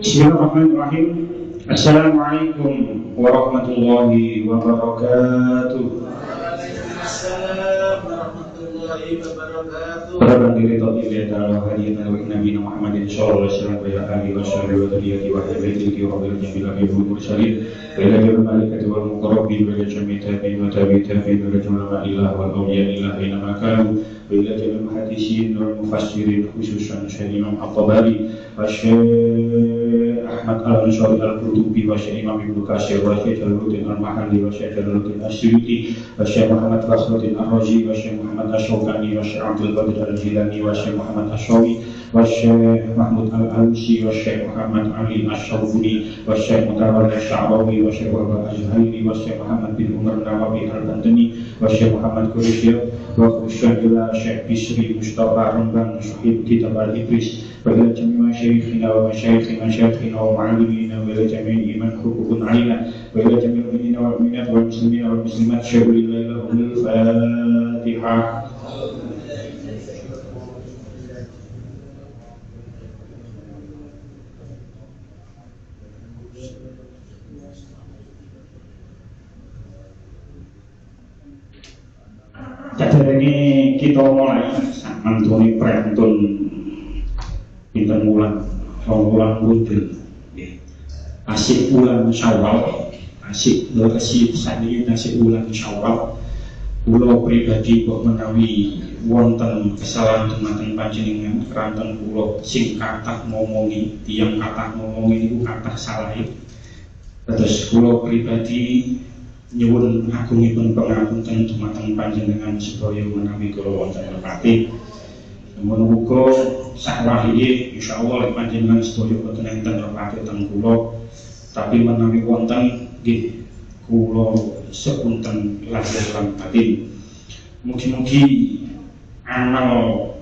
Bismillahirrahmanirrahim. Assalamualaikum warahmatullahi wabarakatuh. Berabang diri ta'ala wa hadiyatan wa nabi Muhammadin sallallahu alaihi wasallam wa alihi wa sahbihi wa tabi'ati wa habibihi wa bil jamil abiyul mursalin wa ila jamil malaikati wal muqarrabin wa ila jamil tabi'in wa tabi'in wa ila jamil ilah wal awliya ilah ina makanu wa ila jamil muhaddisin wal mufassirin khususan Syekh Imam At-Tabari wa Syekh Ahmad Al-Ansari Al-Qurtubi wa Syekh Imam Ibnu Katsir wa Syekh Jalaluddin Al-Mahalli wa Syekh Jalaluddin As-Suyuti wa Syekh Muhammad Fakhruddin Ar-Razi wa Syekh Muhammad Asy-Syaukani wa Syekh Abdul Qadir Al-Jilani wa Syekh Muhammad Asy-Syawi wa Syekh Mahmud Al-Alusi wa Syekh Muhammad Ali Asy-Syawuni wa Syekh Mutawalli Asy-Sya'bawi wa Syekh Wahab Az-Zuhaili wa Syekh Muhammad bin Umar Nawawi Al-Bantani wa Syekh Muhammad Quraisy wa khususyan ila Syekh Bisri Mustafa Rembang Sahib Kitab Al-Idris wa ila jami'i masyayikhina wa masyayikhina wa ma'alimina wa ila jami'i iman hukukun alina wa ila jami'i mu'minina wal mu'minat wal muslimina wal muslimat syahurillahi lahumul Fatihah. Ini kita mulai mantuni prentun pinten wulan wulan wudel asik wulan Syawal asik sakniki asik wulan Syawal kula pribadi kok menawi wonten kesalahan dumateng panjenengan keranten kula sing kathah ngomongi tiyang kathah ngomongi niku kathah salah terus kula pribadi nyuwun agungipun pangapunten dumateng panjenengan sedaya menawi kula wonten lepati. Namun uga sakwalihe insyaallah panjenengan sedaya boten enten lepati teng kula, tapi menawi wonten nggih kula sepunten lahir lan batin. Mugi-mugi amal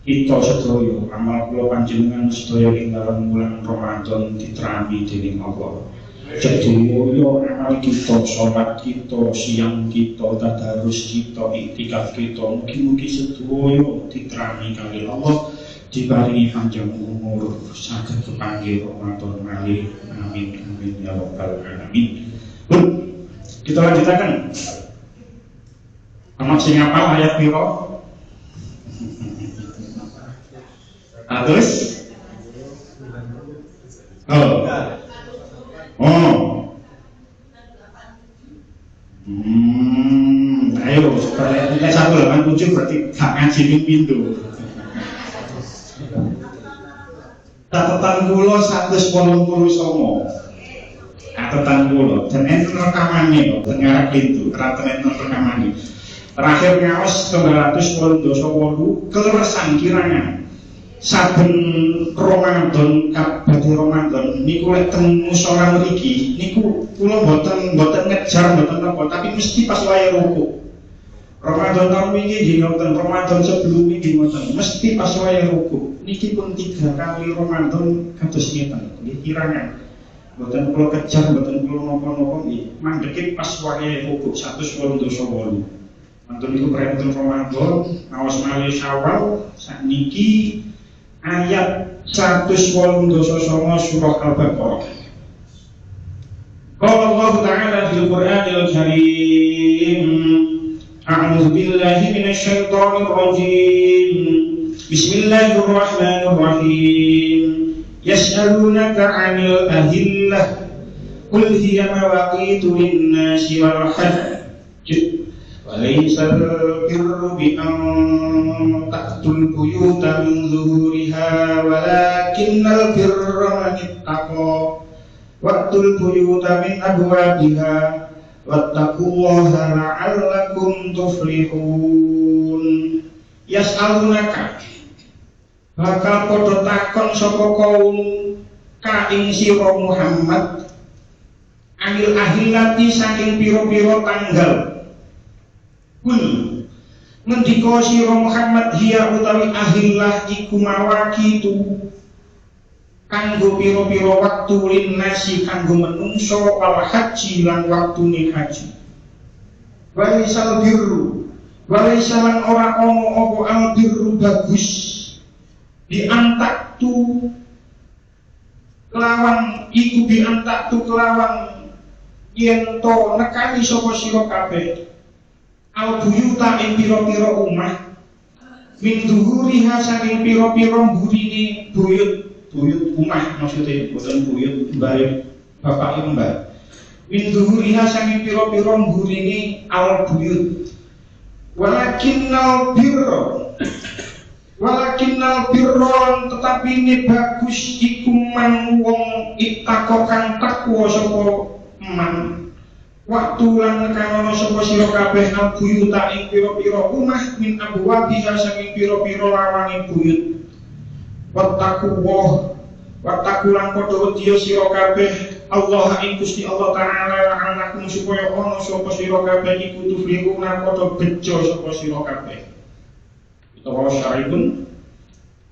kita sedaya, amal kula panjenengan sedaya ing dalem wulan Ramadan diterami dening Allah. Jadi amal kita, sholat kita, siang kita, tadarus kita, iktikaf kita, mugi-mugi sedaya diterami kali Allah, diparingi panjang umur, saged kepanggih Ramadan malih. Amin amin ya rabbal alamin. Kita lanjutkan. Anak sing hafal ayat piro? Terus? Ayo, supaya kita 187 berarti gak ngaji pintu. Catatan kula 189. Catatan kula, dan enten rekamannya kok, dengar pintu, enten rekamannya. Terakhir ngaos 988 keleresan kirangan. Saben Ramadan kabeh Ramadan niku lek teng musala mriki niku kula mboten ngejar mboten apa tapi mesti pas waya ruku. Ramadan tahun ini nggih ngoten, Ramadan sebelum ini ngoten, mesti pas waya ruku. Niki pun 3 kali Ramadan kados ngeten nggih kirangan. Mboten kula kejar mboten kula napa-napa nggih, mandheke pas waya ruku 189. Mantun niku prenten Ramadan, ngaos malih Syawal sakniki ayat 189 surah Al-Baqarah. Qala Allah Ta'ala fil Qur'anil Karim, a'udzu billahi minasy syaithanir rajim. Bismillahirrahmanirrahim. Yas'alunaka 'anil ahillah qul hiya mawaqitu lin-nasi wal hajj. وليس البر بأن تأتوا البيوت من ظهورها ولكن البر من اتقى وأتوا البيوت من أبوابها wattaqullaha la'allakum tuflihun. Yas'alunaka bakal padha takon sapa kaum ka ing sira Muhammad anil ahillati saking pira-pira tanggal. Kul ngendika sira Muhammad hiya utawi ahillah iku mawaqitu kanggo pira-pira waktu linnasi kanggo menungso wal haji lan waktune haji. Walisal birru walisalan ora ono apa al birru bagus diantaktu kelawan iku diantaktu kelawan yen to nekani sapa sira kabeh al buyuta ing pira-pira omah min dhuhuriha saking pira-pira mburine buyut omah maksudnya bukan buyut mbare bapak mbak min dhuhuriha saking pira-pira mburine al buyut walakinnal birra tetapi ini bagus iku man wong ittaqo kang takwa sapa man waktu lan kanono sapa sira kabeh albuyuta ing pira-pira omah min abwabiha saking pira-pira lawange buyut wattaqullah lan padha wedya sira kabeh Allah ing Gusti Allah taala anakum supaya ana sapa sira kabeh iku tuflihuna padha bejo sapa sira kabeh. Utawa syaripun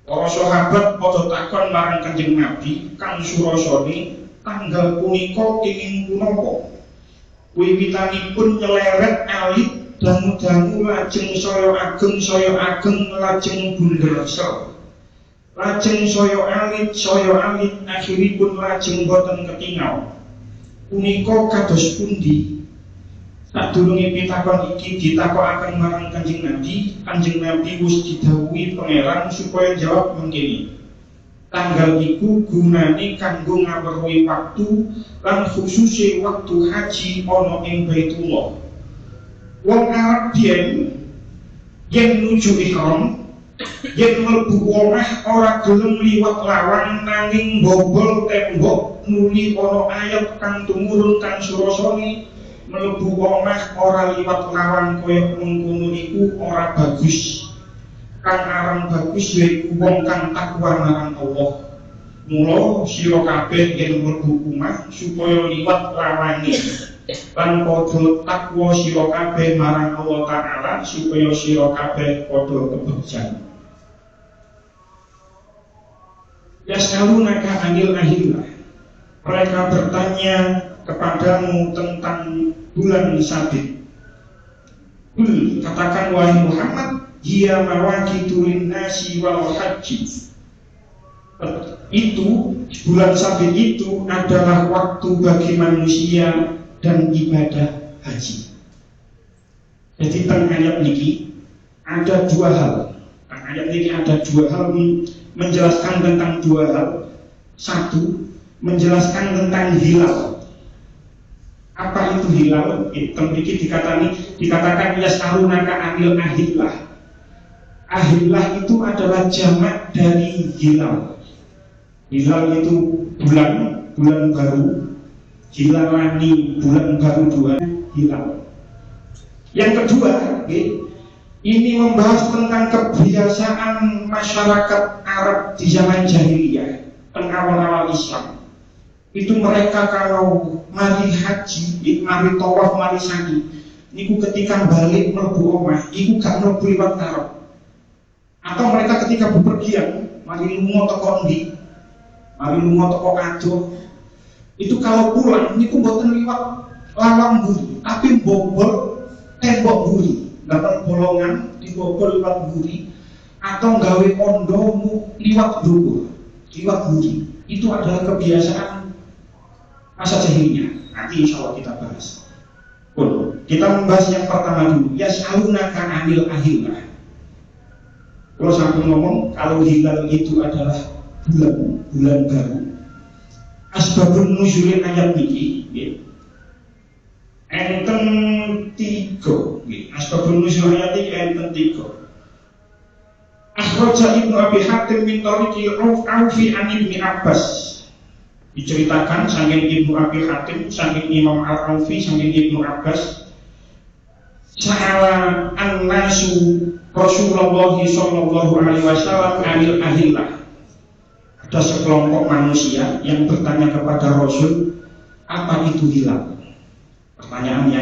para sahabat padha takon marang Kanjeng Nabi kang surasane tanggal punika kenging punapa. Wiwitanipun nyeleret alit dangu-dangu lajeng saya ageng lajeng bundersa. Lajeng saya alit akhiripun lajeng boten ketingal. Punika kados pundi? Sadurunge pitakon iki ditakokaken marang Kanjeng Nabi wis didhawuhi pangeran supaya jawab mengkene. Tanggal iku gunane kanggo ngaweruhi waktu lan khususe waktu haji ana ing Baitullah. Wong Arab biyen yen nuju ihram, yen mlebu omah ora gelem liwat lawan nanging bobol tembok nuli ana ayat kang tumurun kang surasane mlebu omah ora liwat lawan kaya mengkono iku ora bagus. Kang aran bagus yaiku wong kang takwa marang Allah. Mula sira kabeh yen mlebu omah supaya liwat lawane. Lan padha takwa sira kabeh marang Allah Taala supaya sira kabeh padha kebegjan. Yas'alunaka anil ahillah. Mereka bertanya kepadamu tentang bulan sabit. Katakan wahai Muhammad, hiya mawaqitu linnasi wal haji. Itu bulan sabit itu adalah waktu bagi manusia dan ibadah haji. Jadi teng ayat niki ada dua hal. Teng ayat niki ada dua hal menjelaskan tentang dua hal. Satu, menjelaskan tentang hilal. Apa itu hilal? Mriki dikatakan yas'alunaka anil ahillah. Ahillah itu adalah jamak dari hilal. Hilal itu bulan baru. Hilalani bulan baru dua hilal. Yang kedua, ini membahas tentang kebiasaan masyarakat Arab di zaman jahiliyah, awal-awal Islam. Itu mereka kalau mari haji, mari tawaf, mari sa'i, niku ketika balik mlebu omah, iku gak mlebu liwat Arab. Atau mereka ketika bepergian, mari lunga teko endi, mari lunga teko Kajo, itu kalau pulang niku mboten liwat lawang buri, tapi bobol tembok buri, dapat bolongan dibobol liwat buri, atau gawe kondo liwat dhuwur, liwat buri. Itu adalah kebiasaan masa jahiliyah. Nanti insya Allah kita bahas. Kita membahas yang pertama dulu. Yas'alunaka anil ahillah. Kalau sampai ngomong kalau hilal itu adalah bulan baru. Asbabun nuzulin ayat niki, enten 3. Asbabun nuzul ayat niki enten 3. Akhraja Ibnu Abi Hatim min tariqi Aufi an Ibnu Abbas. Diceritakan saking Ibnu Abi Hatim, saking Imam Al-Aufi, saking Ibnu Abbas, sa'ala an-nasu Rasulullah sallallahu alaihi wasallam anil ahillah. Ada sekelompok manusia yang bertanya kepada Rasul, apa itu hilal? Pertanyaan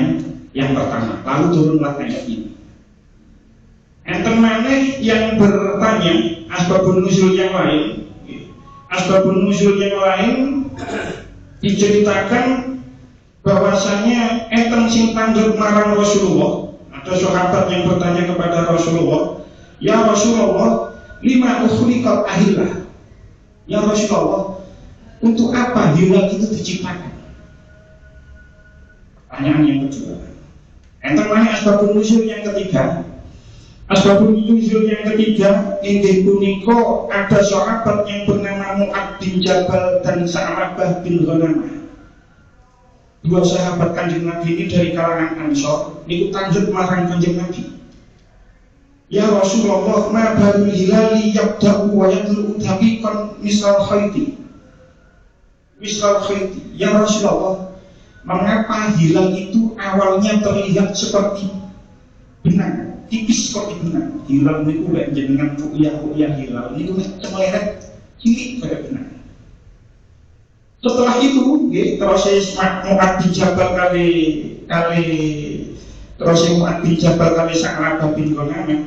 yang pertama. Lalu turunlah ayat ini. Enten maneh yang bertanya asbabun nuzul yang lain. Asbabun nuzul yang lain diceritakan bahwasanya enten sing tanggep marang Rasulullah. Ada sahabat yang bertanya kepada Rasulullah, ya Rasulullah, lima ukhliqat ahillah. Ya Rasulullah, untuk apa hilal itu diciptakan? Pertanyaan yang kedua. Enten maneh asbabun nuzul yang ketiga. Asbabun nuzul yang ketiga, inggih punika ada sahabat yang bernama Mu'ad bin Jabal dan Sa'labah bin Ghanamah. Dua sahabat Kanjeng Nabi ini dari kalangan Ansor, niku tanjut marang Kanjeng Nabi. Ya Rasulullah, ma balul hilali yabda'u wa yadlu utabiqan misal khayti. Misal khayti. Ya Rasulullah, mengapa hilal itu awalnya terlihat seperti benang, tipis seperti benang. Hilal niku lek jenengan ru'yah hilal niku cemeret cilik kaya benang. Setelah itu, terus Mu'ad bin Jabal kali Mu'ad bin Jabal kali Sa'labah bin Ghanamah.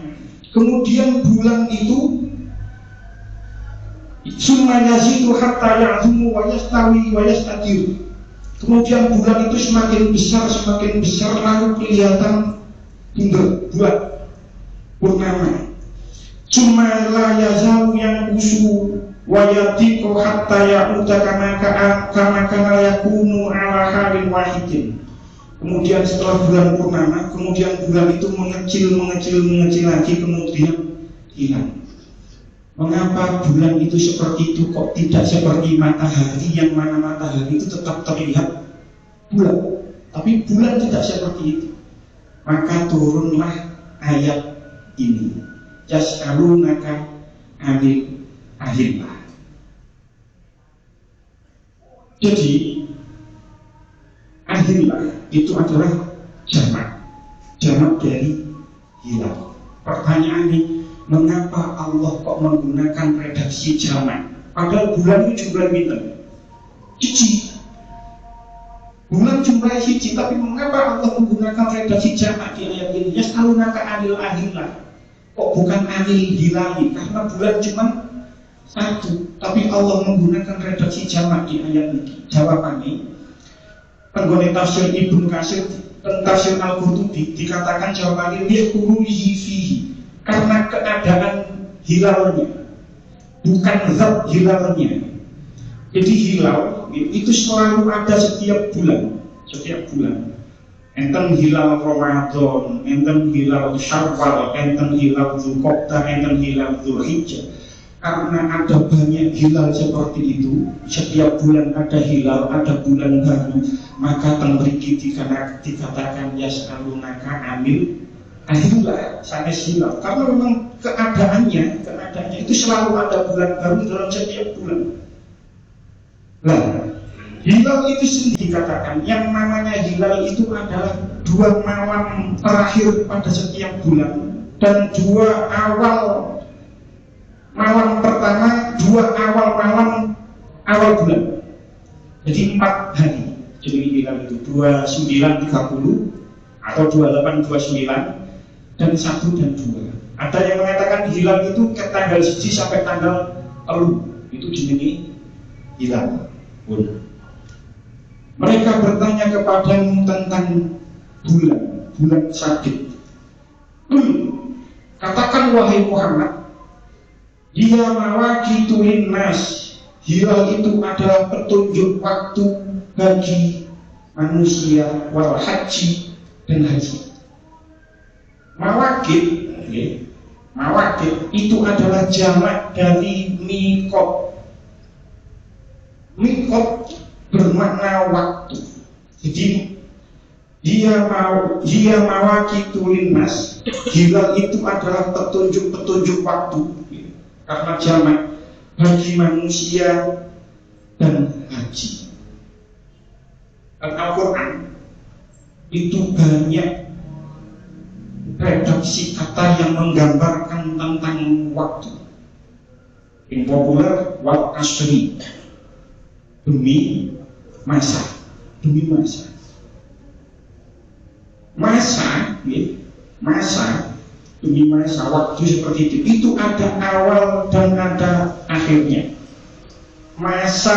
Kemudian bulan itu summa yazidu hatta ya'zumu wa yastawi wa yastatir. Kemudian bulan itu semakin besar lalu kelihatan bulat purnama. Summa la yazalu yang usu wayati ko hatta ya'uda kama kana yakunu ala halin wahidin. Kemudian setelah bulan purnama, kemudian bulan itu mengecil lagi, kemudian hilang. Mengapa bulan itu seperti itu, kok tidak seperti matahari, yang mana matahari itu tetap terlihat bulan, tapi bulan tidak seperti itu. Maka turunlah ayat ini, yas'alunaka anil ahillah. Jadi ahillah itu adalah jamak dari hilal. Pertanyaan ini, mengapa Allah kok menggunakan redaksi jamak? Padahal bulan itu jumlah bintang cici, bulan jumlah cici, tapi mengapa Allah menggunakan redaksi jamak di ayat ini? Yas'alunaka anil ahillah. Kok bukan anil hilali? Karena bulan cuma satu, tapi Allah menggunakan redaksi jamak di ayat ini. Jawabannya, pengguna tafsir Ibnu Katsir dan tafsir Al-Qurtubi dikatakan jawabannya lihurulihi fihi, karena keadaan hilalnya, bukan zat hilalnya. Jadi hilal itu selalu ada setiap bulan. Enten hilal Ramadan, enten hilal Syawal, enten hilal Dzulqa'dah, enten hilal Dzulhijjah. Karena ada banyak hilal seperti itu, setiap bulan ada hilal, ada bulan baru, maka tembriki dikatakan yas'alunaka anil ahillah, sanes hilal. Karena memang keadaannya itu selalu ada bulan baru dalam setiap bulan. Nah, hilal itu sendiri dikatakan, yang namanya hilal itu adalah 2 malam terakhir pada setiap bulan dan 2 malam pertama, 2 awal malam awal bulan. Jadi 4 hari. Jadi hilal itu 29-30 atau 28-29 dan 1 dan 2. Ada yang mengatakan hilal itu ke tanggal 1 sampai tanggal 3 itu jenenge hilal. Mereka bertanya kepadamu tentang bulan sabit. Katakan wahai Muhammad, dia mawaqitu linnas. Hilal itu adalah petunjuk waktu bagi manusia, wal haji dan haji. Mawaqit itu adalah jamak dari miqat. Miqat bermakna waktu. Jadi dia mawaqitu linnas. Hilal itu adalah petunjuk waktu. Karena jamak bagi manusia dan haji. Al-Quran itu banyak redaksi kata yang menggambarkan tentang waktu. Yang populer wal asri, demi masa, demi masa. Masa, masa demi masa, waktu seperti itu ada awal dan ada akhirnya. Masa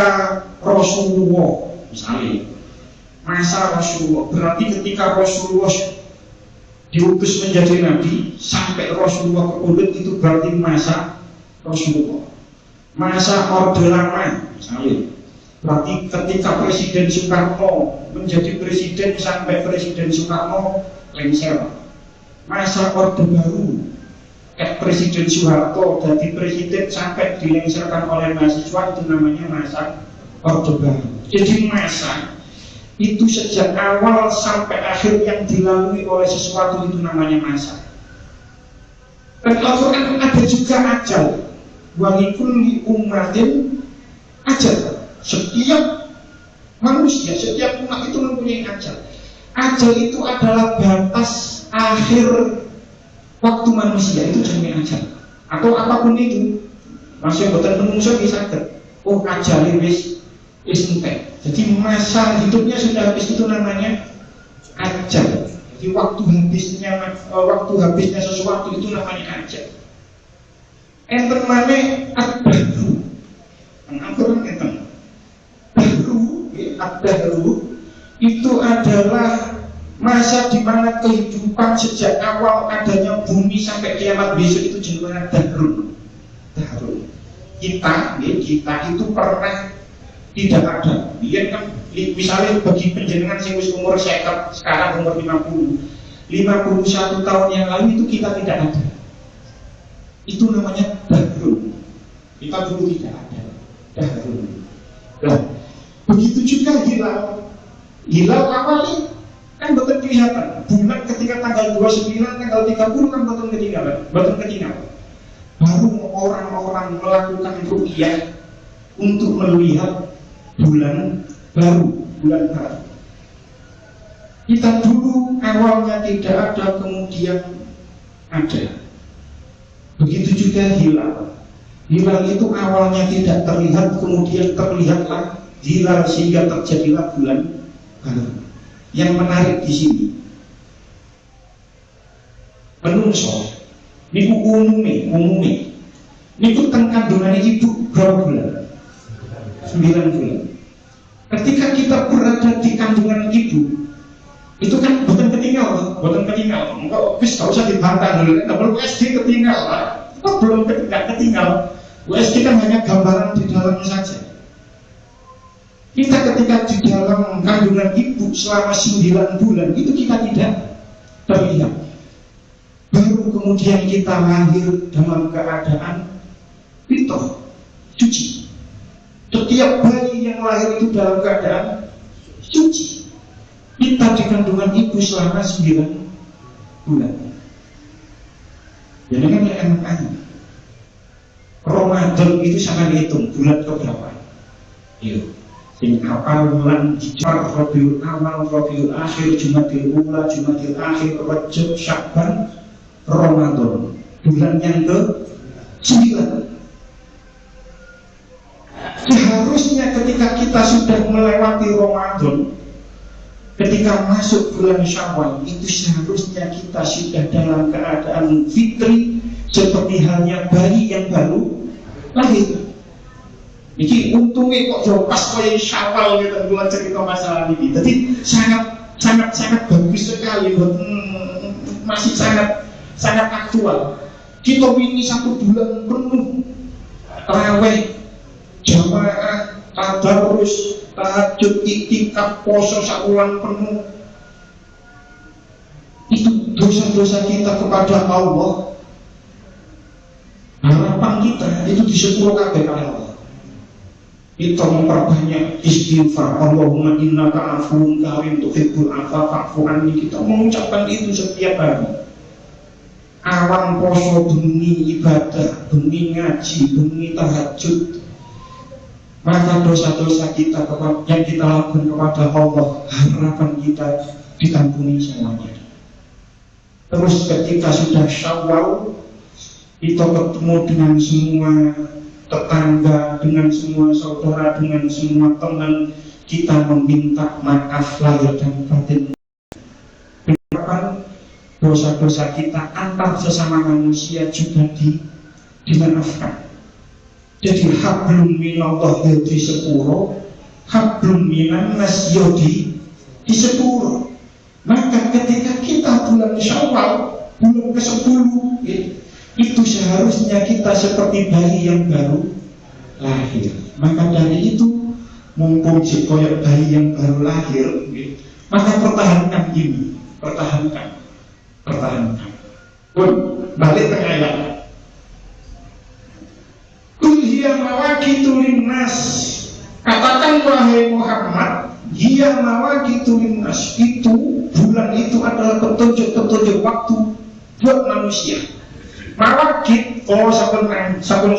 Rasulullah misalnya, masa Rasulullah berarti ketika Rasulullah diutus menjadi nabi sampai Rasulullah kepundut itu berarti masa Rasulullah. Masa Orde Lama misalnya berarti ketika Presiden Soekarno menjadi presiden sampai Presiden Soekarno lengser. Masa Orde Baru Presiden Soeharto jadi presiden sampai dilengserkan oleh mahasiswa itu namanya masa Orde Baru. Jadi masa itu sejak awal sampai akhir yang dilalui oleh sesuatu itu namanya masa. Dan Al-Quran ada juga ajal. Walikulli ummatin ajal. Setiap manusia, setiap umat itu mempunyai ajal. Ajal itu adalah batas akhir waktu manusia, itu jenis ajal. Atau apapun itu, masih buatan penungso bisa ter. Oh ajal wis entek. Jadi masa hidupnya sudah habis itu namanya ajal. Jadi waktu habisnya sesuatu itu namanya ajal. Enten maneh ad-dahru. Al-Quran enten. Dahru, ad-dahru itu adalah masa di mana kehidupan sejak awal adanya bumi sampai kiamat besok itu jenenge dahru. Dahru. Kita itu pernah tidak ada. Biar kan misalnya bagi penjenengan sing wis umur sekarang umur 51 tahun yang lalu itu kita tidak ada. Itu namanya dahrun. Kita dulu tidak ada. Dahrun. Nah, begitu juga hilal. Hilal awalnya kan betul kelihatan. Bulan ketika tanggal 29, tanggal 30 kan betul ketinggalan. Baru orang-orang melakukan ruqyah untuk melihat bulan baru. Kita dulu awalnya tidak ada, kemudian ada. Begitu juga hilal. Hilal itu awalnya tidak terlihat, kemudian terlihatlah hilal sehingga terjadilah bulan baru. Yang menarik di sini, penungso, niku umumnya, niku teng kandungan ibu berapa bulan? 9 bulan. Ketika kita berada di kandungan ibu, itu kan bukan ketinggal. Enggak, wis gak usah dibantah dulu. Enggak perlu USG ketinggal, kita belum ketinggal. USG kan hanya gambaran di dalamnya saja. Kita ketika di dalam kandungan ibu selama 9 bulan itu kita tidak terlihat. Baru kemudian kita lahir dalam keadaan fitrah, suci. Setiap bayi yang lahir itu dalam keadaan suci. Kita di kandungan ibu selama 9 bulan. Jadi kan enak-enak. Ramadan itu sangat dihitung bulan keberapa? Iya. Sing awal bulan Jumar, Rabiul Awal, Rabiul Akhir, Jumadil Ula, Jumadil Akhir, Rajab, Sya'ban, Ramadan. Bulan yang ke-9. Seharusnya ketika kita sudah melewati Ramadan, ketika masuk bulan Syawal, itu seharusnya kita sudah dalam keadaan fitri seperti halnya bayi yang baru lahir. Jadi untungnya kok jauh pas kayak Syawal gitu bulan cerita masalah ini. Jadi sangat bagus sekali, masih sangat aktual. Kita ini 1 bulan penuh tarawih, jamaah, tadarus, tahajud, iktikaf, poso 1 bulan penuh. Itu dosa-dosa kita kepada Allah. Harapan kita itu disepuluh kabeh oleh Allah. Kita memperbanyak istighfar. Allahumma innaka afuwun karim tuhibbul afwa fa'fu anni. Kita mengucapkan itu setiap hari. Awan poso, bengi ibadah, bengi ngaji, bengi tahajud, maka dosa-dosa kita yang kita lakukan kepada Allah, harapan kita ditampuni semuanya. Terus ketika sudah Syawal, kita ketemu dengan semua tetangga, dengan semua saudara, dengan semua teman, kita meminta maaf lahir dan batin. Kenapa? Dosa-dosa kita antar sesama manusia juga dimaafkan. Jadi hablum minallah di sepuro, hablum minan-nas di sepuro. Maka ketika kita bulan Syawal, bulan ke-10, itu seharusnya kita seperti bayi yang baru lahir. Maka dari itu, mumpung si koyok bayi yang baru lahir, maka pertahankan ini, pertahankan. Pun balik ke ayat. Kul hiya mawaqitu linnas. Katakan wahai Muhammad, hiya mawaqitu linnas, itu bulan itu adalah petunjuk-petunjuk waktu buat manusia. Mawaqit, kalau sabun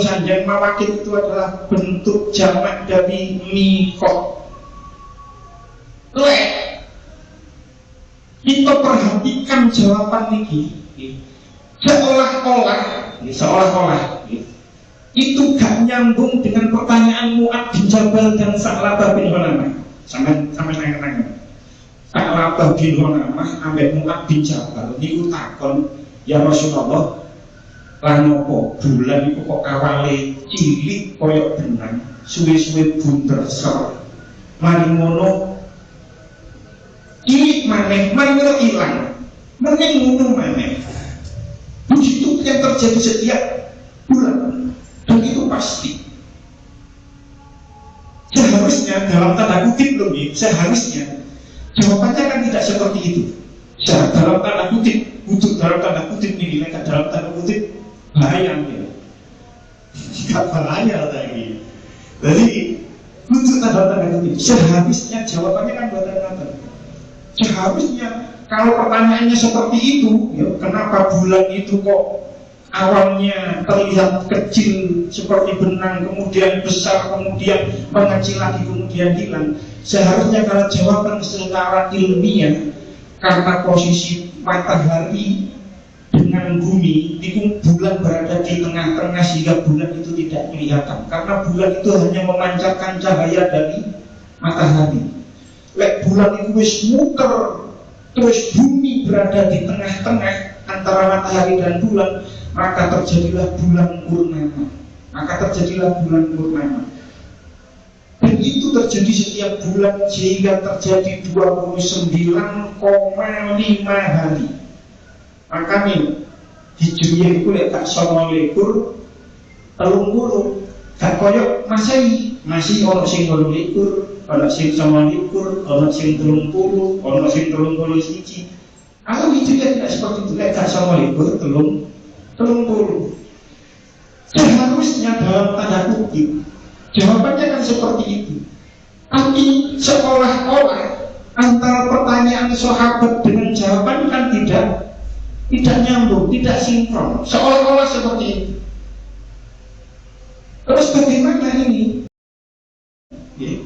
saja, mawaqit itu adalah bentuk jamak dari miqat. Kita perhatikan jawaban ini, seolah-olah itu gak nyambung dengan pertanyaan Mu'ad bin Jabal dan Sa'labah bin Ghanamah. Sampai nanya-nanya. Sa'labah bin Ghanamah ambek Mu'ad bin Jabal niku takon, ya Rasulullah, lan opo bulan iku kok awale cilik koyok benang, suwe-suwe bunder ser. Mari ngono cilik maneh, mari ngono ilang. Meneng ngono maneh. Begitu yang terjadi setiap bulan. Dan itu pasti. Seharusnya dalam tanda kutip loh, seharusnya jawabannya kan tidak seperti itu. Dalam tanda kutip, untuk dalam tanda kutip nih, dalam tanda kutip bahaya ya. Tidak bahaya lagi. Jadi untuk tanda kutip, seharusnya jawabannya kan buatan apa? Seharusnya kalau pertanyaannya seperti itu, ya, kenapa bulan itu kok awalnya terlihat kecil seperti benang, kemudian besar, kemudian mengecil lagi, kemudian hilang. Seharusnya kalau jawaban secara ilmiah, karena posisi matahari dengan bumi, itu bulan berada di tengah-tengah sehingga bulan itu tidak kelihatan. Karena bulan itu hanya memancarkan cahaya dari matahari. Lek bulan itu wis muter, terus bumi berada di tengah-tengah antara matahari dan bulan, maka terjadilah bulan purnama. Dan itu terjadi setiap bulan sehingga terjadi 29,5 hari. Maka nih Hijriyah itu lek tak 29 30 gak koyok masih ono sing 28, ono sing 29, ono sing 30, ono sing 31. Kalau Hijriyah tidak seperti itu, lek tak 29 30. Seharusnya dalam tanda kutip jawabannya kan seperti itu. Tapi seolah-olah antara pertanyaan sahabat dengan jawaban kan tidak nyambung, tidak sinkron. Seolah-olah seperti itu. Terus bagaimana ini? Ya.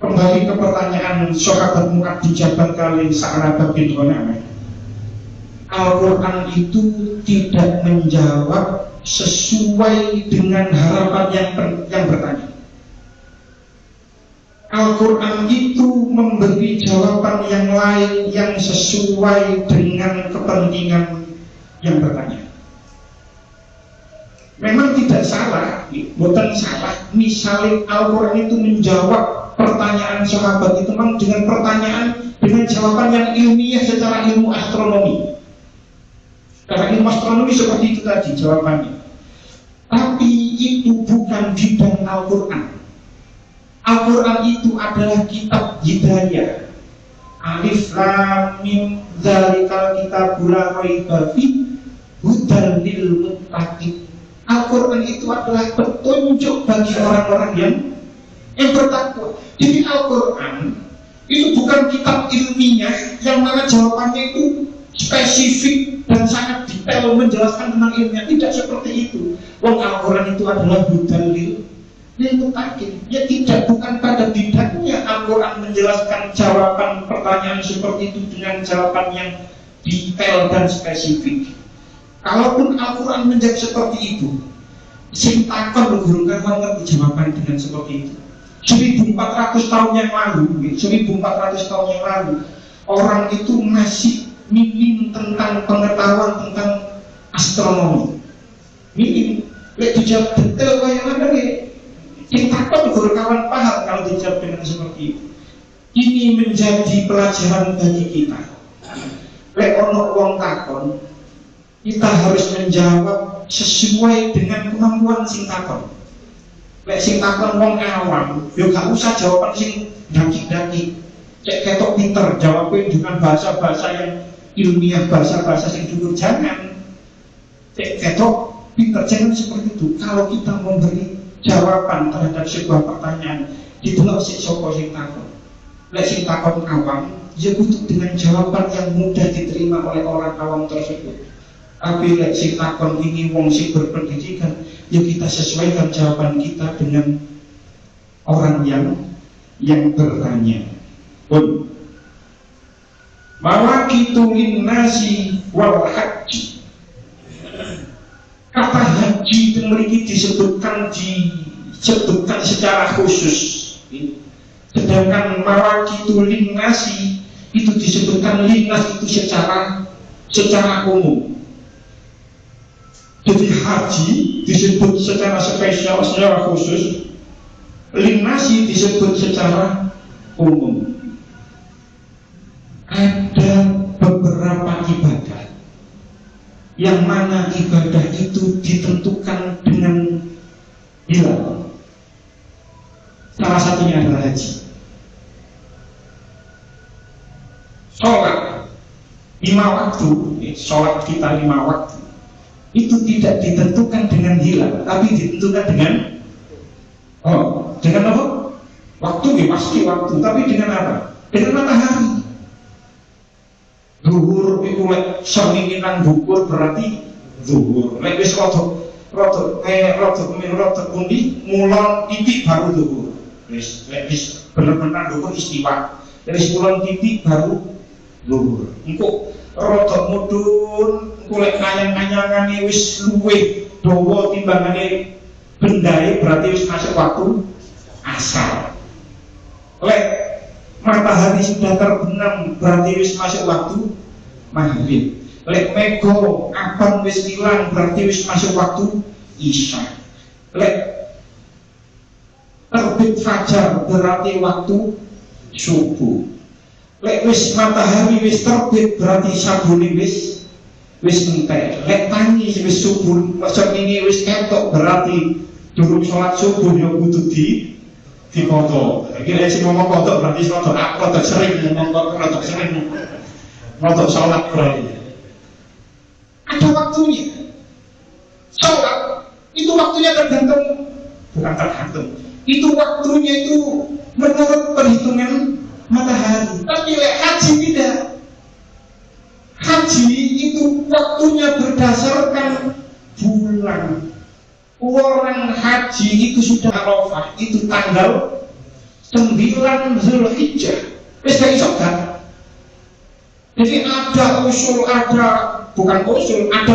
Kembali ke pertanyaan sahabat Mu'ad bin Jabal kali Sa'labah bin Ghanamah. Al-Quran itu tidak menjawab sesuai dengan harapan yang bertanya. Al-Quran itu memberi jawaban yang lain yang sesuai dengan kepentingan yang bertanya. Memang tidak salah, bukan salah. Misalnya Al-Quran itu menjawab pertanyaan sahabat itu memang dengan jawaban yang ilmiah secara ilmu astronomi. Karena ilmu astronomi seperti itu tadi jawabannya. Tapi itu bukan bidang Al-Quran. Al-Quran itu adalah kitab hidayah. Alif lam mim dzalikal kitabul la raiba fihi hudal lil muttaqin. Al-Quran itu adalah petunjuk bagi orang-orang yang bertakwa. Jadi Al-Quran itu bukan kitab ilmiah yang mana jawabannya itu spesifik dan sangat detail menjelaskan tentang ilmiah. Tidak seperti itu. Wong Al-Quran itu adalah hudal lil Itu takdir. Ya tidak, bukan pada bidangnya Al-Quran menjelaskan jawaban pertanyaan seperti itu dengan jawaban yang detail dan spesifik. Kalaupun Al-Quran menjawab seperti itu, sing takon guru kan ngerti jawaban dengan seperti itu. 1400 tahun yang lalu, 1400 tahun yang lalu, orang itu masih minim tentang pengetahuan tentang astronomi. Minim. Lek dijawab detail kayak mana nih? Kita pun berkawan paham kalau dijawab dengan seperti itu. Ini menjadi pelajaran bagi kita. Lek ono wong takon, kita harus menjawab sesuai dengan kemampuan sing takon. Lek sing takon wong awam, yo gak usah jawaban sing daki-daki. Cek ketok pinter, jawabnya dengan bahasa-bahasa yang ilmiah, bahasa-bahasa yang dulu jangan. Cek ketok pinter, jangan seperti itu. Kalau kita memberi jawaban terhadap sebuah pertanyaan, didelok sik sapa sing takon. Lek sing takon awam, ya butuh dengan jawaban yang mudah diterima oleh orang awam tersebut. Tapi lek sing takon ini wong sing berpendidikan, ya kita sesuaikan jawaban kita dengan orang yang bertanya. Pun mawaqitu linnasi wal haji. Kata haji itu memiliki disebutkan secara khusus. Sedangkan mawaqitu linnasi itu disebutkan linnas itu secara umum. Jadi haji disebut secara spesial, secara khusus. Linnasi disebut secara umum. Ada beberapa ibadah yang mana ibadah itu ditentukan dengan hilal. Salah satunya adalah haji. Sholat 5 waktu, sholat kita 5 waktu itu tidak ditentukan dengan hilal, tapi ditentukan dengan dengan apa? Waktu ya pasti waktu, tapi dengan apa? Dengan matahari. Zuhur itu lek seringinan bukur berarti zuhur. Lek wis rada kundi mulon titik baru zuhur. Wis bener-bener zuhur istiwa. Wis mulon titik baru zuhur. Engko rada mudhun, engko lek kanyang-kanyangane wis luwih dawa timbangane bendae berarti wis masuk waktu asar. Lek matahari sudah terbenam berarti wis masuk waktu maghrib. Lek mego apan wis ilang berarti wis masuk waktu isya. Lek terbit fajar berarti waktu subuh. Lek wis matahari wis terbit berarti sabune wis entek. Lek tangi wis subuh maksud ini wis ketok berarti durung sholat subuh ya kudu dipoto. Iki sing ngomong kodok berarti kodok aku sering ngomong kodok sering kodok sholat berarti. Ada waktunya. Sholat itu waktunya bukan tergantung. Itu waktunya itu menurut perhitungan matahari. Tapi lek haji tidak. Haji itu waktunya berdasarkan bulan. Orang haji itu sudah Arafah itu tanggal 9 Zulhijjah. Wis gak iso kan? Jadi ada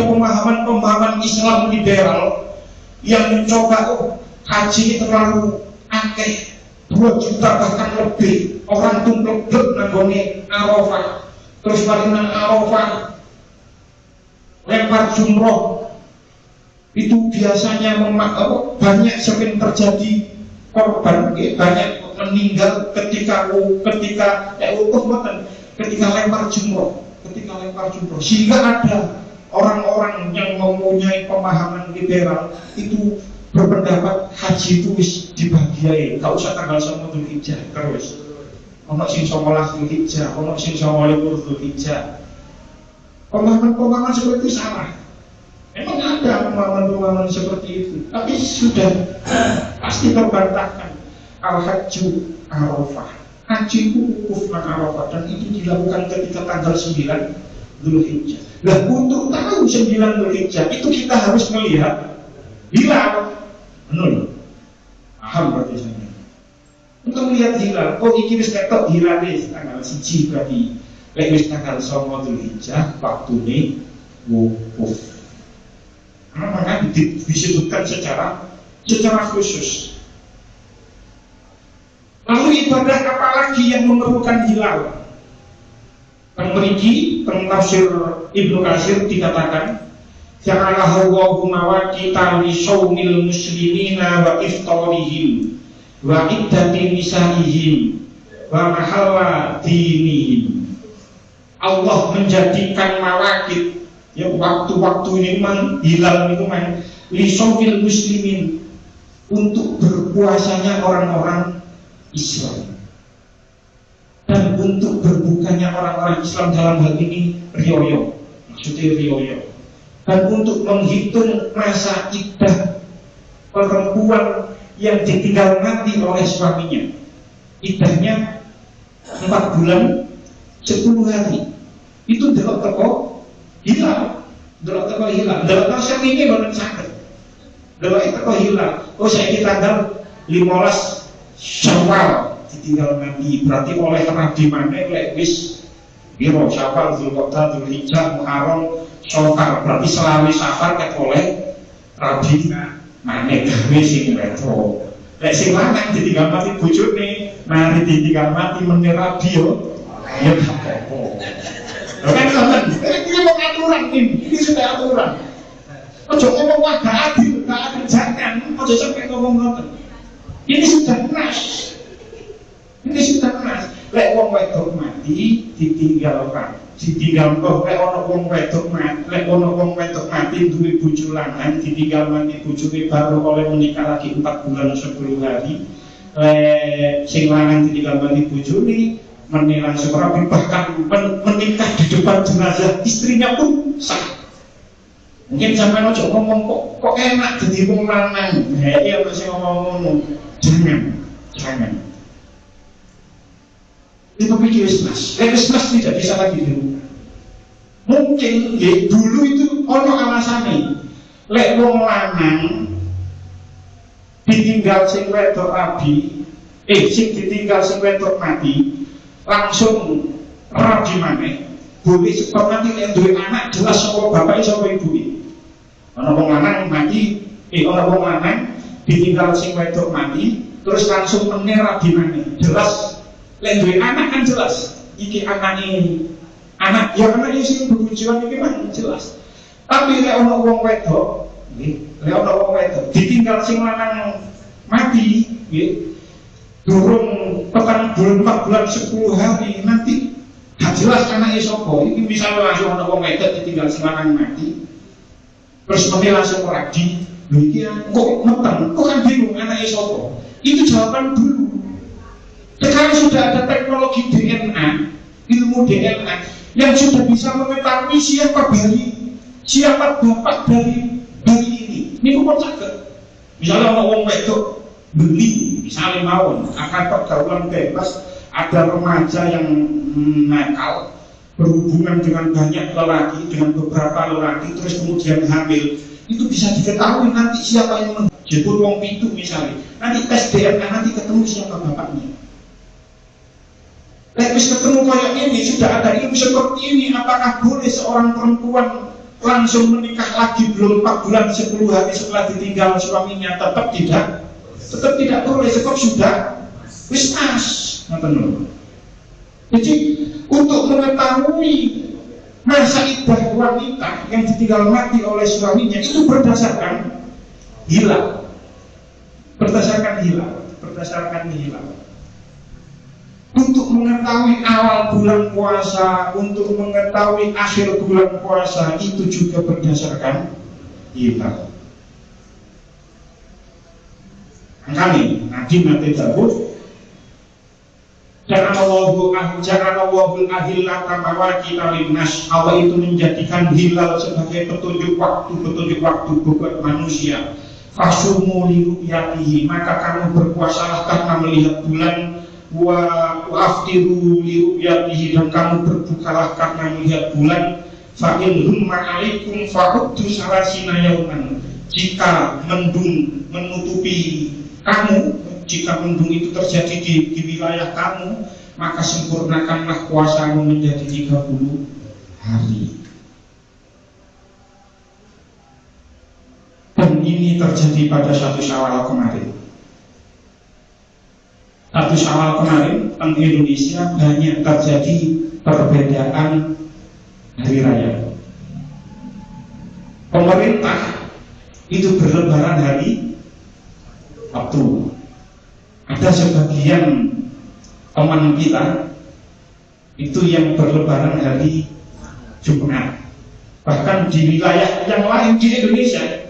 pemahaman Islam liberal yang mencoba haji terlalu akeh 2 juta bahkan lebih orang tumplek nanggone Arafah. Terus balik nang Arafah lempar jumroh. Itu biasanya banyak sering terjadi korban, banyak meninggal ketika lempar jumroh, sehingga ada orang-orang yang mempunyai pemahaman liberal itu berpendapat haji itu wis dibagiai, gak usah tanggal 9 Dzulhijjah terus. Ono sing 19 Dzulhijjah, ono sing 29 Dzulhijjah. Pemahaman seperti itu salah. Memang ada pemahaman-pemahaman seperti itu, tapi sudah pasti terbantahkan. Al-Hajju Arafah, haji itu wukuf nang Arafah, dan itu dilakukan ketika tanggal 9 Dzulhijjah. Nah, untuk tahu 9 Dzulhijjah itu kita harus melihat hilal. Benar. paham berarti saya. Untuk melihat hilal, oh iki wis ketok hilal tanggal 1 berarti. Lek wis tanggal 9 Dzulhijjah waktune wukuf. Maka disebutkan secara khusus. Lalu ibadah apa lagi yang memerlukan hilal? Memiliki tafsir Ibnu Katsir dikatakan, ja'alahu Allahu mawaqita li shaumil muslimina wa iftarihim wa iddati nisaihim wa mahalla dinihim. Allah menjadikan mawaqit, ya waktu-waktu ini memang hilal itu memang li shaumil muslimin, untuk berpuasanya orang-orang Islam dan untuk berbukanya orang-orang Islam dalam hal ini rioyo, maksudnya rioyo, dan untuk menghitung masa iddah perempuan yang ditinggal mati oleh suaminya. Iddahnya 4 bulan 10 hari. Itu delok teko hilal, delok teko hilal, delok teko sing ini boten saged. Delok teko hilal. Oh saiki tanggal 15 Syawal ditinggal mati, berarti oleh Rabi maneh lek wis piro Syawal, Dzulqa'dah, Dzulhijjah, Muharram, Syawal, berarti selama Safar ket oleh Rabi maneh gawe sing retro. Lek sing lanang ditinggal mati bojone, mari ditinggal mati meneh Rabi yo. Ya apa-apa. Lho kan ngoten. Iki wong aturan ini sudah aturan. Ojo ngomong wah gak adil, jangan, ojo sampai ngomong ngoten. Ini sudah nas. Ini sudah nas. Lek wong wedok mati ditinggalkan. Lek ana wong wedok mati duwe bojo lanang ditinggal mati bojone baru oleh menikah lagi 4 bulan 10 hari. Lek sing lanang ditinggal mati bojone meneh langsung rabi, bahkan menikah di depan jenazah istrinya pun sah. Mungkin sampai ojo ngomong kok enak jadi wong lanang. Iya masih ngomong. Jangan. Itu pikir Ismas. Ismas tidak bisa lagi dirubah. Mungkin ya, dulu itu ono alasannya. Lek wong lanang ditinggal sing wedok rabi, sing ditinggal sing wedok mati, langsung rabi maneh. Boleh sebab nanti yang duwe anak jelas sapa bapake sapa ibuke. Ana wong lanang mati, ana wong lanang ditinggal sing wedok mati, terus langsung meneh rabi maneh. Jelas lek duwe anak kan jelas iki anake anak ya anake sing bebujuan iki mah jelas. Tapi lek ana wong wedok, lek ana wong wedok ditinggal sing lanang mati, nggih. Durung petang bulan 4 bulan 10 hari nanti gak jelas anake sapa. Iki misalnya langsung ana wong wedok ditinggal sing lanang mati, terus meneh langsung rabi. Lho iki kok meteng, kok kan bingung anake sapa. Itu jawaban dulu. Sekarang sudah ada teknologi DNA, ilmu DNA yang sudah bisa mengetahui siapa bapak dari bayi ini. Ini kok saged. Misalnya orang wedok beli, misalnya mawon akan pergaulan bebas, ada remaja yang nakal berhubungan dengan banyak lelaki, dengan beberapa lelaki, terus kemudian hamil. Itu bisa diketahui nanti siapa yang menjemput wong pintu misalnya. Nanti tes DNA nanti ketemu siapa bapaknya. Wis ketemu kayak ini, sudah ada ilmu seperti ini, apakah boleh seorang perempuan langsung menikah lagi belum 4 bulan 10 hari setelah ditinggal suaminya? Tetap tidak boleh, sebab sudah wis mas. Jadi untuk mengetahui masa iddah wanita yang ditinggal mati oleh suaminya itu berdasarkan hilal. Untuk mengetahui awal bulan puasa, untuk mengetahui akhir bulan puasa itu juga berdasarkan hilal. Kami Nabi Dawud Janganallahul ahillata mawaqita linnas. Allah itu menjadikan hilal sebagai petunjuk waktu buat manusia. Fasumu liru'yatihi, maka kamu berpuasalah karena melihat bulan. Wa aftiru liru'yatihi, dan kamu berbukalah karena melihat bulan. Fa in humma 'alaikum fa'uddu salasina yauman. Jika mendung menutupi kamu, jika mendung itu terjadi di wilayah kamu, maka sempurnakanlah puasamu menjadi 30 hari. Dan ini terjadi pada 1 Syawal kemarin. 1 Syawal kemarin di Indonesia banyak terjadi perbedaan hari raya. Pemerintah itu berlebaran hari Sabtu. Ada sebagian teman kita itu yang berlebaran hari Jumat. Bahkan di wilayah yang lain di Indonesia,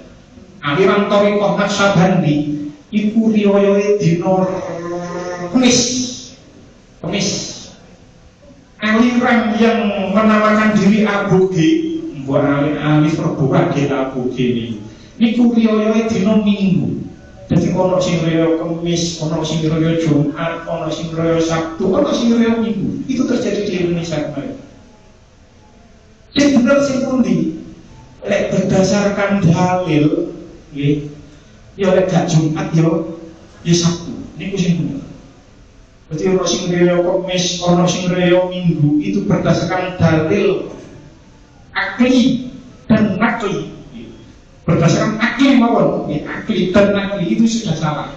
aliran Thariqah Naqsyabandi iku riyoyoe dino Kemis. Aliran yang menamakan diri aboge, mbok alif perbuatan aboge ini. Niku riyoyoe dino Minggu. Jadi ono sing raya Kamis, ono sing raya Jumat, ono sing raya Sabtu, ono sing raya Minggu. Itu terjadi di Indonesia kemarin. Jadi benar sing pundi? Lek berdasarkan dalil, nggih. Ya lek gak Jumat ya Sabtu. Niku sing bener. Berarti ono sing raya Kamis, ono sing raya Minggu, itu berdasarkan dalil akli dan nakli. Berdasarkan akli mawon, akli dan nakli itu sudah salah.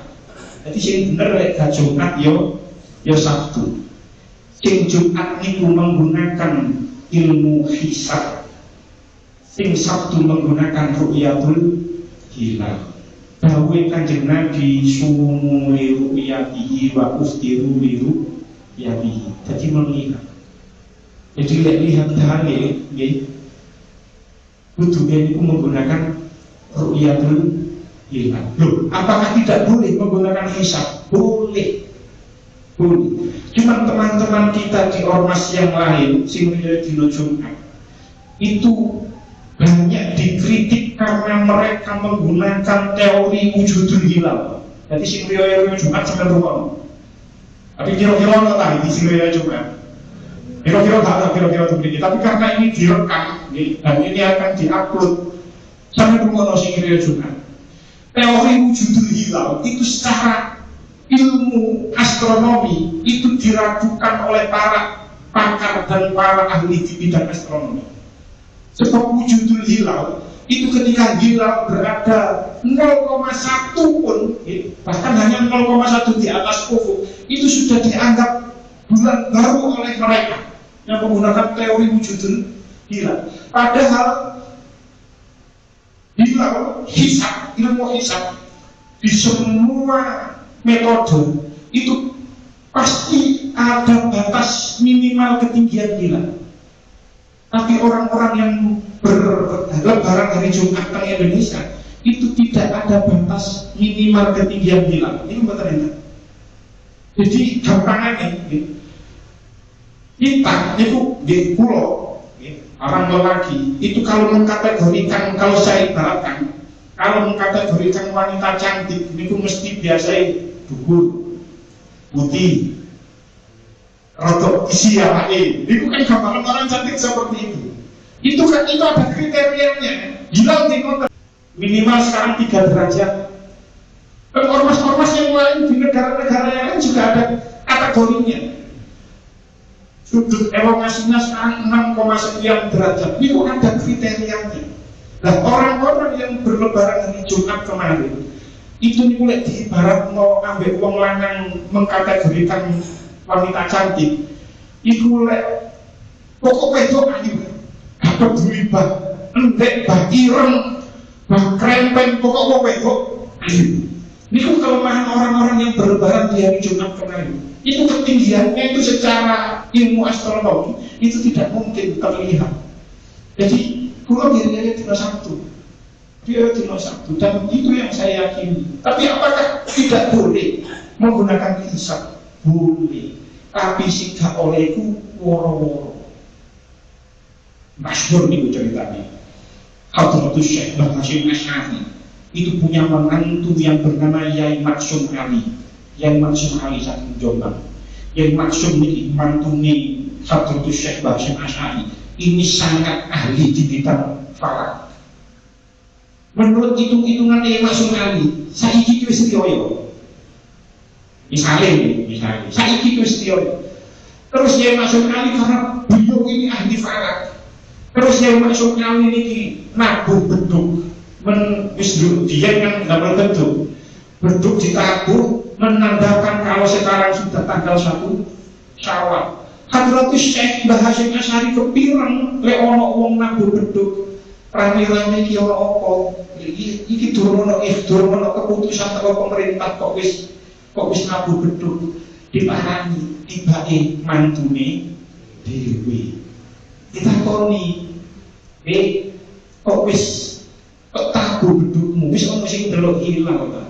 Jadi sing bener lek gak Jumat ya Sabtu. Sing Jumat niku menggunakan ilmu hisab. Sing Sabtu menggunakan ru'yatul hilal. Dawe Kanjeng Nabi sumu li ru'yatihi wa uftiru li ru'yatihi. Jadi melihat. Jadi lihat dalil nggih. Kudunya itu menggunakan ru'yatul hilal. Loh, apakah tidak boleh menggunakan hisab? Boleh. Cuman teman-teman kita di ormas yang lain, sing dino Jumat, itu banyak dikritik karena mereka menggunakan teori wujudul hilal. Jadi sing riyo Jumat sampai rumah. Tapi kira-kira nggak tahu di sing riyo Jumat. Kira-kira tak tahu kira-kira tuh begini. Tapi karena ini direkam, dan ini akan diupload sampai rumah sing riyo Jumat. Teori wujudul hilal itu secara ilmu astronomi itu diragukan oleh para pakar dan para ahli di bidang astronomi. Sebab wujudul hilal itu ketika hilal berada 0,1 pun, bahkan hanya 0,1 di atas ufuk, itu sudah dianggap bulan baru oleh mereka yang menggunakan teori wujudul hilal. Padahal hilal hisab, ilmu hisab di semua metode itu pasti ada batas minimal ketinggian hilal. Tapi orang-orang yang berlebaran hari Jumat di Indonesia itu tidak ada batas minimal ketinggian hilal. Ini betul ya? Jadi gampangannya kita itu di pulau orang lelaki itu kalau mengkategorikan, kalau saya ibaratkan, kalau mengkategorikan wanita cantik itu mesti biasanya dhuwur, putih, rotok isi ya itu kan gambaran orang cantik seperti itu. Itu kan itu ada kriterianya. Hilal di kota minimal sekarang 3 derajat. Dan ormas-ormas yang lain di negara-negara yang lain juga ada kategorinya. Sudut elongasinya sekarang 6, sekian derajat. Itu ada kriterianya. Nah orang-orang yang berlebaran hari Jumat kemarin itu mulai diibarat mau ambil uang lanang mengkategorikan wanita cantik. Itu mulai pokok wedok ayu, dapat duit bah, endek bah, ireng bah, krempeng, pokok wedok ayu. Ini kelemahan orang-orang yang berlebaran di hari Jumat kemarin. Itu ketinggiannya itu secara ilmu astronomi itu tidak mungkin terlihat. Jadi pulau dirinya dino Sabtu, dia dino Sabtu, dan itu yang saya yakini. Tapi apakah tidak boleh menggunakan hisab? Boleh, tapi sikap olehku woro-woro. Masyhur nih ceritanya. Hadratus Syekh Mbah Hasyim Asy'ari itu punya menantu yang bernama Yai Maksum Ali. Yai Maksum Ali saking Jombang. Yai Maksum ini mantune Hadratus Syekh Mbah Hasyim Asy'ari. Ini sangat ahli di bidang falak. Menurut hitung-hitungan Yai Maksum Ali, saiki wis riyo. Misalnya, saiki Kristion. Terus dia masuk kali karena beliau ini ahli falak. Terus dia masuk kali ini nabuh beduk, dia kan dapat beduk ditabuh menandakan kalau sekarang sudah tanggal 1 Syawal. Hadratus Syekh Mbah Hasyim Asy'ari kepireng lek ana wong nabuh beduk rame-rame iki ora apa. Iki durung ono keputusan teko pemerintah kok wis nabuh beduk diparani tibake mantune dhewe. Ditakoni, kok wis kok tabuh bedukmu wis ono sing delok ilang ta.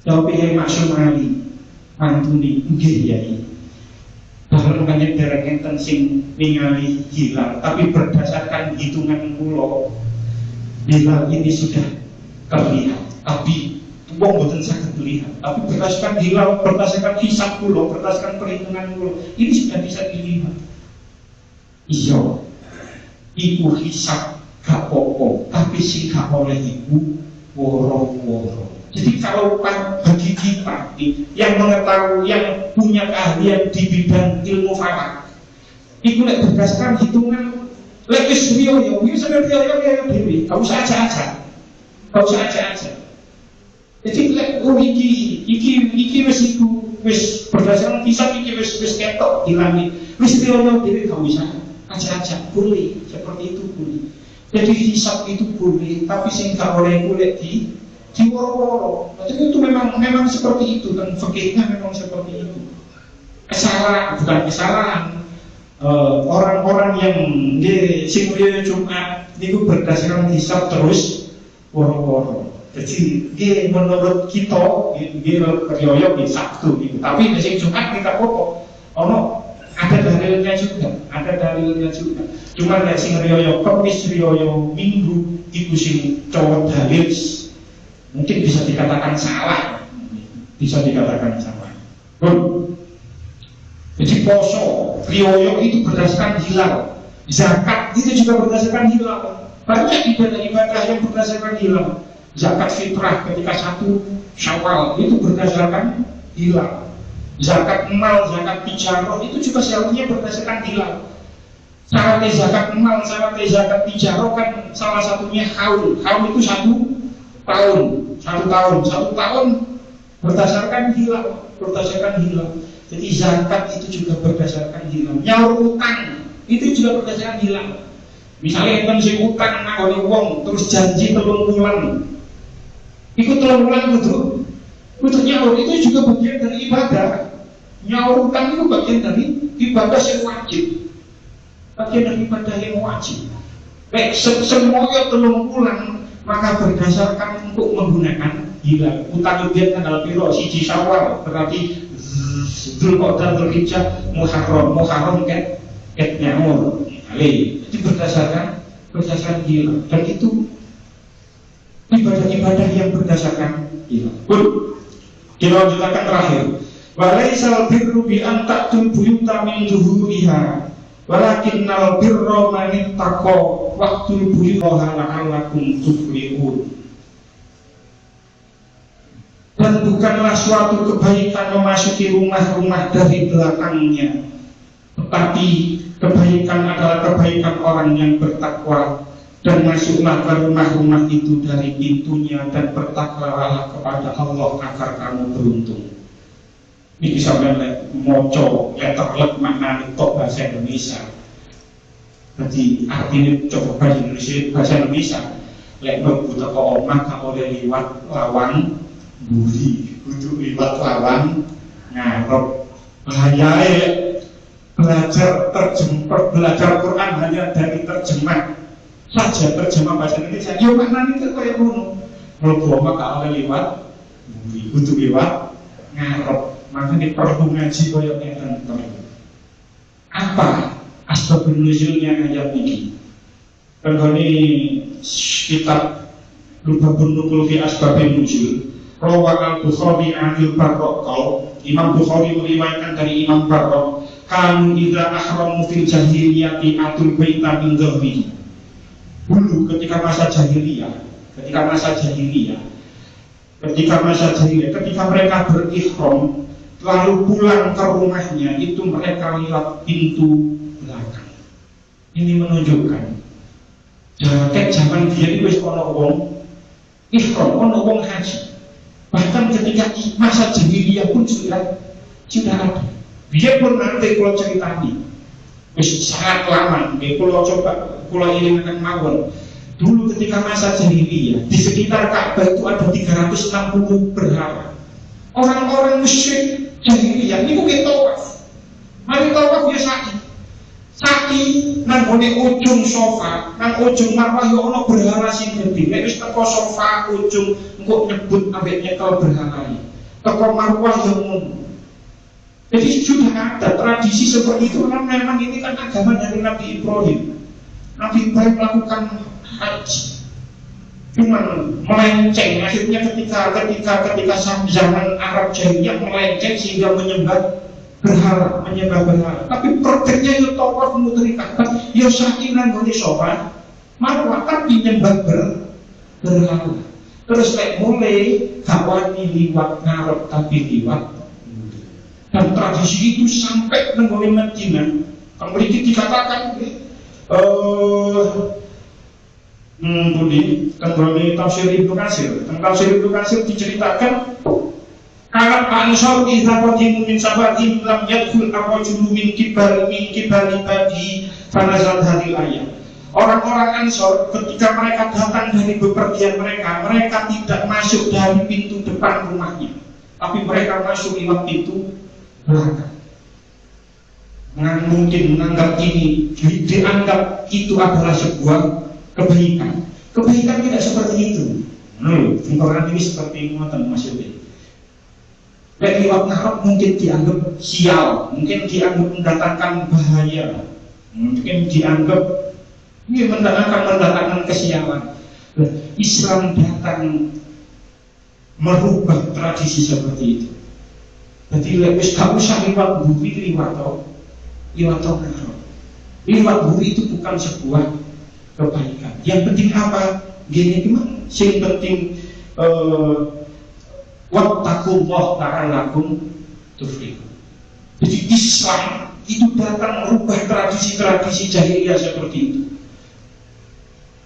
Jawabe Maksum Ali mantune nggih Yai. Bahkan banyak derek enten sing ningali hilang, tapi berdasarkan hitungan kula hilal ini sudah terlihat, tapi wong boten saged melihat. Tapi berdasarkan hilal, berdasarkan hisab kula, berdasarkan perhitungan kula, ini sudah bisa dilihat. Iya, iku hisab gak apa-apa, tapi sing gak oleh iku woro-woro. Jadi kalau bagi kita yang mengetahui, yang punya keahlian di bidang ilmu falak, itu berdasarkan hitungan lekis riyo, ini sebenarnya riyo ya dewi, kau usah aja. Jadi iki wis berdasarkan hisab iki wis ketok hilangi, wis riyo dewi kau usah aja boleh seperti itu boleh. Jadi hisab itu boleh, tapi sing gak oleh boleh di woro-woro. Jadi itu memang seperti itu, dan fikihnya memang seperti itu. Bukan kesalahan. Orang-orang yang di simulasi Jumat itu berdasarkan hisab terus woro-woro. Jadi dia menurut kita dia beryoyok di Sabtu gitu. Tapi di Jumat kita pokok. Ada dalilnya juga. Cuma nek sing riyo Kamis riyo Minggu itu sing cowok dalil mungkin bisa dikatakan salah. Jadi poso, riyo itu berdasarkan hilal. Zakat itu juga berdasarkan hilal. Banyak ibadah-ibadah yang berdasarkan hilal. Zakat fitrah ketika 1 Syawal itu berdasarkan hilal. Zakat mal, zakat tijarah itu juga seharusnya berdasarkan hilal. Syaratnya zakat mal, syaratnya zakat tijarah kan salah satunya haul. Haul itu 1 tahun berdasarkan hilal. Jadi zakat itu juga berdasarkan hilal. Nyaur utang itu juga berdasarkan hilal. Misalnya kan si utang nangoni wong terus janji 3 bulan. Ikut 3 bulan untuk nyaur itu juga bagian dari ibadah. Nyaur utang itu bagian dari ibadah yang wajib. Baik, semuanya 3 bulan maka berdasarkan untuk menggunakan hilal. Utang dia tanggal piro 1 Syawal berarti Dzulqa'dah, Dzulhijjah, Muharram ket nyaur. Itu berdasarkan hilal. Dan itu ibadah-ibadah yang berdasarkan hilal. Kita lanjutkan terakhir. Walaisal birru bi an ta'tul buyuta min zuhuriha walakinnal birra man ittaqa waqtul buyuta la'allakum tuflihun. Dan bukanlah suatu kebaikan memasuki rumah-rumah dari belakangnya, tetapi kebaikan adalah kebaikan orang yang bertakwa. Dan masuklah ke rumah-rumah itu dari pintunya dan bertakwalah kepada Allah agar kamu beruntung. Ini bisa moco letterlet makna tok bahasa Indonesia. Jadi artinya coba bahasa Indonesia. Lek mlebu teko omah kamu oleh liwat lawang buri, kudu liwat lawang ngarep. Bahaya belajar Quran hanya dari terjemah saja, terjemah bahasa Indonesia. Yo maknanya itu kayak ngono. Mlebu omah ka oleh liwat buri, kudu liwat ngarep. Makanya perlu ngaji koyok ngeten. Apa asbabun nuzulnya ayat ini? Penghuni kitab Lubabun Nukul fi Asbabun Nuzul, Rawa al-Bukhari anil Barraqal. Imam Bukhari meriwayatkan dari Imam Barraq, kanu idza ahramu fil jahiliyati atul baita min dhahri. Dulu ketika masa jahiliyah, ketika mereka berihram, lalu pulang ke rumahnya itu mereka lewat pintu belakang. Ini menunjukkan kayak zaman dia itu wis ono wong ihram, ono wong haji. Bahkan ketika masa jahiliyah pun sudah ada. Dia pun nanti kalau ceritani wis sangat lama, kalau coba kalau ingatkan mawon. Dulu ketika masa jahiliyah di sekitar Ka'bah itu ada 360 berhala. Orang-orang musyrik jahiliyah ini mungkin tawaf. Mari tawaf ya sa'i nang gone ujung sofa, nang ujung marwah yo ono berhala sing gedhe. Nek wis teko sofa ujung engko nyebut ambek nyekel berhala iki. Teko marwah yo ngono. Jadi sudah ada tradisi seperti itu karena memang ini kan agama dari Nabi Ibrahim. Nabi Ibrahim melakukan haji, cuman melenceng akhirnya ketika zaman Arab jahiliyah melenceng sehingga menyembah berhala. Tapi prakteknya itu tawaf muteri Ka'bah, ya sakinan gone sofa, marwah tapi nyembah berhala. Terus mulai kawani liwat ngarep tapi liwat. Dan tradisi itu sampai menggone Madinah. Kemudian dikatakan Budi tafsir Ibnu Katsir. Tafsir Ibnu Katsir diceritakan kalau Ansor idza qadimu min safarin lam yadkhul ar-rajulu min kibali badi fanazal hadil ayat. Orang-orang Ansor ketika mereka datang dari bepergian mereka tidak masuk dari pintu depan rumahnya, tapi mereka masuk lewat pintu belakang. Mungkin menganggap ini, dianggap itu adalah sebuah kebaikan. Kebaikan tidak seperti itu. Orang ini seperti ngoten Mas Yogi. Lewat ngarep mungkin dianggap sial, mungkin dianggap mendatangkan bahaya, mungkin dianggap ini mendatangkan kesialan. Islam datang merubah tradisi seperti itu. Jadi lebih gak usah lewat bumi, lewat ngarep. Lewat bumi itu bukan sebuah kebaikan. Yang penting apa? Gini gimana? Yang penting wattaqullah ta'alakum tuflihun. Jadi Islam itu datang merubah tradisi-tradisi jahiliyah seperti itu.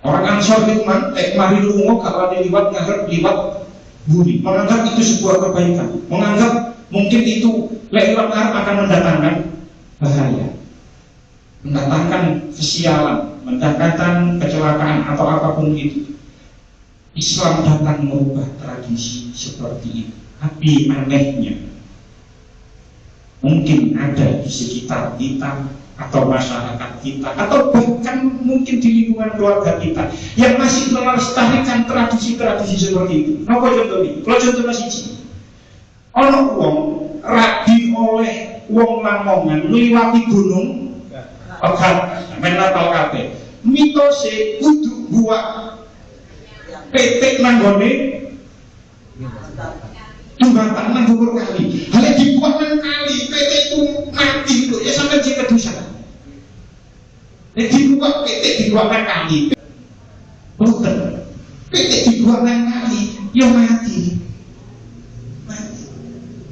Orang Ansor itu mari lungo kalau liwat ngarep liwat bumi, menganggap itu sebuah kebaikan, menganggap mungkin itu liwat ngarep akan mendatangkan bahaya, mendatangkan kesialan, mendatangkan kecelakaan atau apapun itu. Islam datang merubah tradisi seperti itu. Tapi anehnya mungkin ada di sekitar kita atau masyarakat kita atau bahkan mungkin di lingkungan keluarga kita yang masih melestarikan tradisi-tradisi seperti itu. Apa contohnya? Kalau contohnya siji, ono wong rabi oleh wong Lamongan ngliwati gunung Pegat, menapal kabeh. Mitose kudu buat petik nanggone jembatan nang dhuwur kali. Hale dibuat nang kali, petik itu mati lho, ya sampe jika dosa. Nek dibuat petik dibuat nang kali. Boten. Petik dibuat nang kali, ya mati.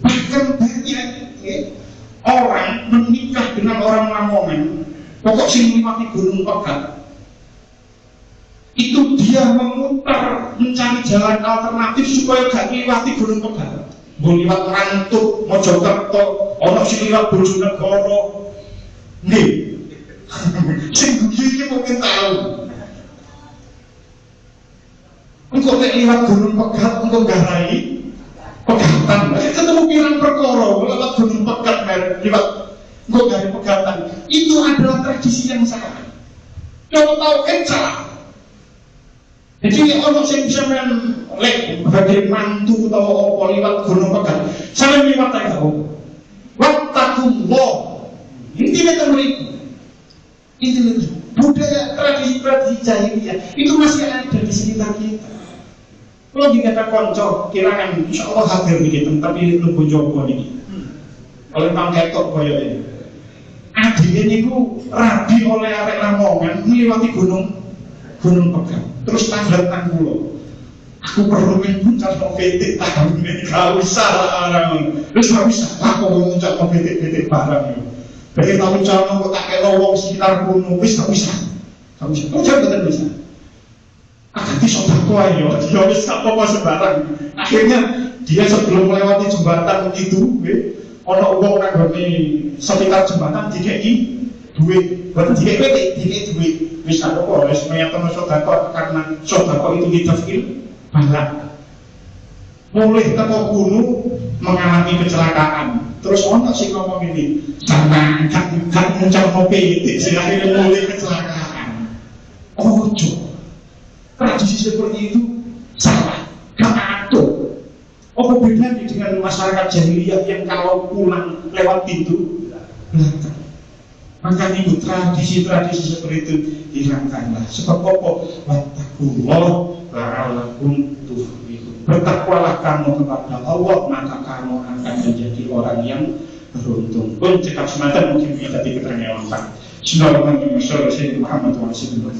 Bahkan banyak orang menikah dengan orang Lamongan, pokok sing mati gunung Pegat. Itu dia memutar mencari jalan alternatif supaya gak liwati gunung Pegat. Mau liwat Rantuk, Mojokerto, ono sing liwat Bojonegoro. Nih, sing iki mungkin tahu. Engko nek liwat gunung Pegat, engko garai pegatan. Ketemu pirang perkara lewat gunung Pegat liwat engko garai pegatan. Itu adalah tradisi yang salah. Coba tahu salah. Jadi orang yang bisa melek bagai mantu atau apa liwat gunung Pegat, sampai liwat aja kok. Wattaqullah. Intinya itu. Intinya budaya tradisi jahiliyah itu masih ada di sekitar kita. Kalau dikata konco, kirakan insya Allah hadir begitu, tapi nunggu jopo ini. Oleh Bang Ketok koyo ini. Adine niku rabi oleh arek Lamongan melewati gunung Pegat. Terus tanggal tanggulo Aku perlu muncul PT tahun ini, gak usah lah orang. Terus gak usah, aku mau muncul PT barang. Jadi tahun calon kok tak kayak lowong sekitar kuno, wis gak usah. Gak usah, kok jangan betul bisa. Akan disodako ayo, dia wis gak apa-apa sembarang. Akhirnya dia sebelum melewati jembatan itu, ono uang nagone sekitar jembatan dikei duit, bukan dikei PT, dikei duit. Wis gak apa-apa, wis menyatakan sodako karena sodako itu ditafil. Balak mulai teko gunung mengalami kecelakaan, terus orang sih ngomong ini jangan gak muncul mobil sehingga akhirnya mulai kecelakaan. Ojo, tradisi seperti itu salah, gak atur. Apa bedanya dengan masyarakat jahiliyah yang kalau pulang lewat pintu belakang? Maka itu tradisi-tradisi seperti itu hilangkanlah. Sebab apa? Wattaqullah la'allakum tuflihun. Bertakwalah kamu kepada Allah, maka kamu akan menjadi orang yang beruntung. Pun cekap semata mungkin kita di keterangan yang lengkap. Bismillahirrahmanirrahim. Sallallahu Muhammad wa sallam.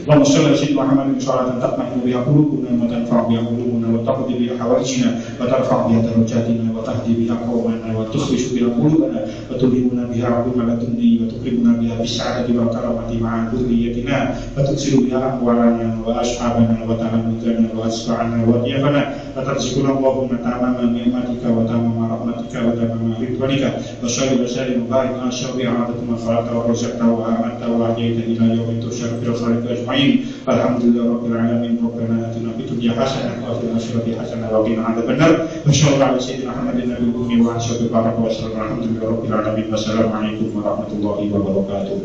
Allahumma shalli ala sayyidina Muhammad salatan tatma'innu biha qulubuna wa tanfa'u biha qulubuna wa taqdi biha hawaijina wa tarfa'u biha darajatina wa tahdi biha qawmana wa tukhrishu biha qulubana wa tulhimuna biha rabbuna ladunni wa tukrimuna biha bis'adati wa karamati ma'a dhurriyyatina wa tuksiru biha amwalana wa ashabana wa talamidana wa asfa'ana wa diyafana wa tarzikuna Allahumma tamama ni'matika wa tamama rahmatika wa tamama ridwanika wa shalli wa sallim wa barik ala syarri a'adatu ma khalaqta wa razaqta wa amanta wa ahyayta ila yawmi tusyar fil khalqi ajma'in. Alhamdulillah rabbil alamin. Rabbana atina fid dunya hasanah wa fil akhirati hasanah wa qina adzabannar. Wa sallallahu ala sayyidina Muhammadin nabiyil ummi wa ashabihi baraka wa sallam. Alhamdulillah rabbil alamin. Wassalamualaikum warahmatullahi wabarakatuh.